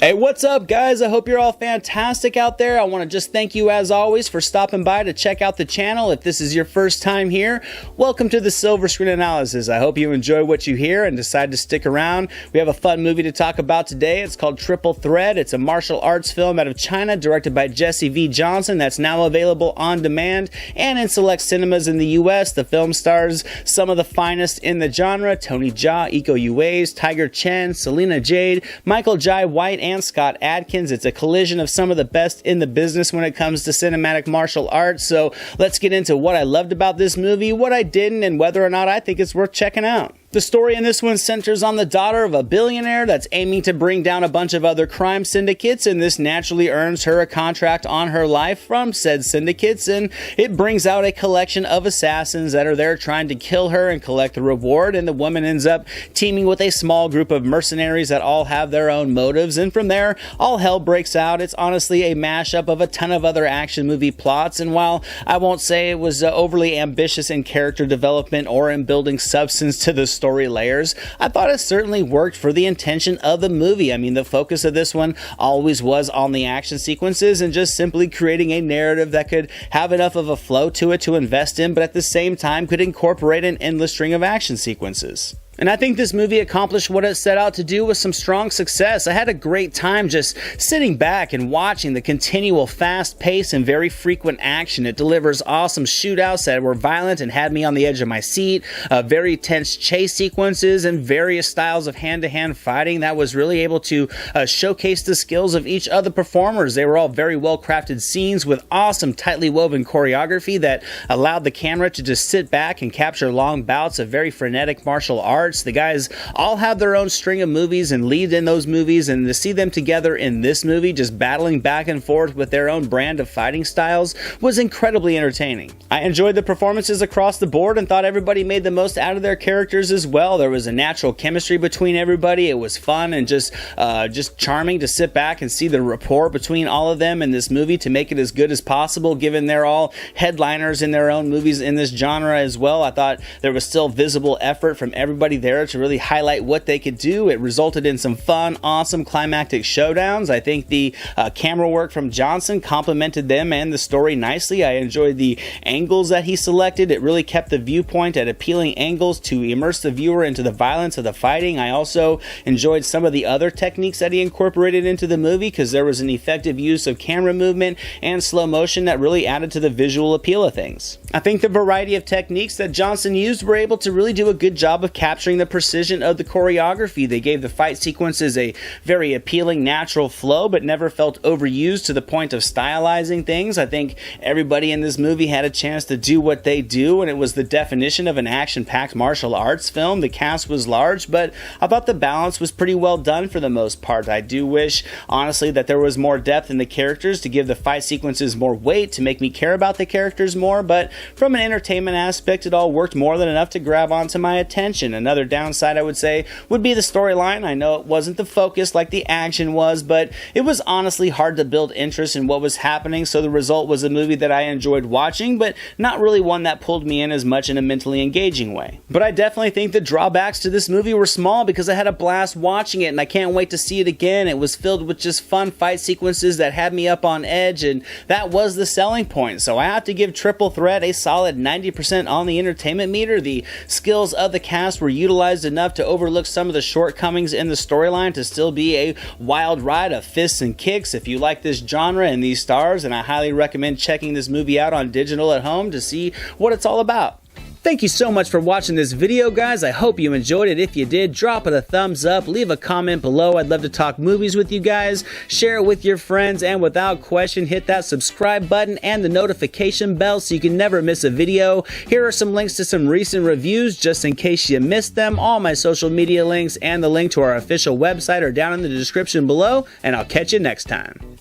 Hey, what's up, guys? I hope you're all fantastic out there. I want to just thank you, as always, for stopping by to check out the channel. If this is your first time here, welcome to the Silver Screen Analysis. I hope you enjoy what you hear and decide to stick around. We have a fun movie to talk about today. It's called Triple Threat. It's a martial arts film out of China, directed by Jesse V. Johnson, that's now available on demand and in select cinemas in the US. The film stars some of the finest in the genre: Tony Jaa, Iko Uwais, Tiger Chen, Selena Jade, Michael Jai White, and Scott Adkins. It's a collision of some of the best in the business when it comes to cinematic martial arts. So let's get into what I loved about this movie, what I didn't, and whether or not I think it's worth checking out. The story in this one centers on the daughter of a billionaire that's aiming to bring down a bunch of other crime syndicates, and this naturally earns her a contract on her life from said syndicates, and it brings out a collection of assassins that are there trying to kill her and collect the reward, and the woman ends up teaming with a small group of mercenaries that all have their own motives, and from there, all hell breaks out. It's honestly a mashup of a ton of other action movie plots, and while I won't say it was overly ambitious in character development or in building substance to the story layers, I thought it certainly worked for the intention of the movie. I mean, the focus of this one always was on the action sequences and just simply creating a narrative that could have enough of a flow to it to invest in, but at the same time could incorporate an endless string of action sequences. And I think this movie accomplished what it set out to do with some strong success. I had a great time just sitting back and watching the continual fast pace and very frequent action. It delivers awesome shootouts that were violent and had me on the edge of my seat, very tense chase sequences, and various styles of hand-to-hand fighting that was really able to showcase the skills of each of the performers. They were all very well-crafted scenes with awesome, tightly woven choreography that allowed the camera to just sit back and capture long bouts of very frenetic martial arts. The guys all have their own string of movies and lead in those movies, and to see them together in this movie just battling back and forth with their own brand of fighting styles was incredibly entertaining. I enjoyed the performances across the board and thought everybody made the most out of their characters as well. There was a natural chemistry between everybody. It was fun and just charming to sit back and see the rapport between all of them in this movie to make it as good as possible, given they're all headliners in their own movies in this genre as well. I thought there was still visible effort from everybody there to really highlight what they could do. It resulted in some fun, awesome climactic showdowns. I think the camera work from Johnson complemented them and the story nicely. I enjoyed the angles that he selected. It really kept the viewpoint at appealing angles to immerse the viewer into the violence of the fighting. I also enjoyed some of the other techniques that he incorporated into the movie, because there was an effective use of camera movement and slow motion that really added to the visual appeal of things. I think the variety of techniques that Johnson used were able to really do a good job of capturing the precision of the choreography. They gave the fight sequences a very appealing, natural flow, but never felt overused to the point of stylizing things. I think everybody in this movie had a chance to do what they do, and it was the definition of an action-packed martial arts film. The cast was large, but I thought the balance was pretty well done for the most part. I do wish, honestly, that there was more depth in the characters to give the fight sequences more weight, to make me care about the characters more, but from an entertainment aspect, it all worked more than enough to grab onto my attention. Another downside, I would say, would be the storyline. I know it wasn't the focus like the action was, but it was honestly hard to build interest in what was happening, so the result was a movie that I enjoyed watching, but not really one that pulled me in as much in a mentally engaging way. But I definitely think the drawbacks to this movie were small, because I had a blast watching it, and I can't wait to see it again. It was filled with just fun fight sequences that had me up on edge, and that was the selling point. So I have to give Triple Threat a solid 90% on the entertainment meter. The skills of the cast were utilized enough to overlook some of the shortcomings in the storyline to still be a wild ride of fists and kicks. If you like this genre and these stars, then I highly recommend checking this movie out on digital at home to see what it's all about. Thank you so much for watching this video, guys. I hope you enjoyed it. If you did, drop it a thumbs up, leave a comment below. I'd love to talk movies with you guys. Share it with your friends, and without question, hit that subscribe button and the notification bell so you can never miss a video. Here are some links to some recent reviews just in case you missed them. All my social media links and the link to our official website are down in the description below, and I'll catch you next time.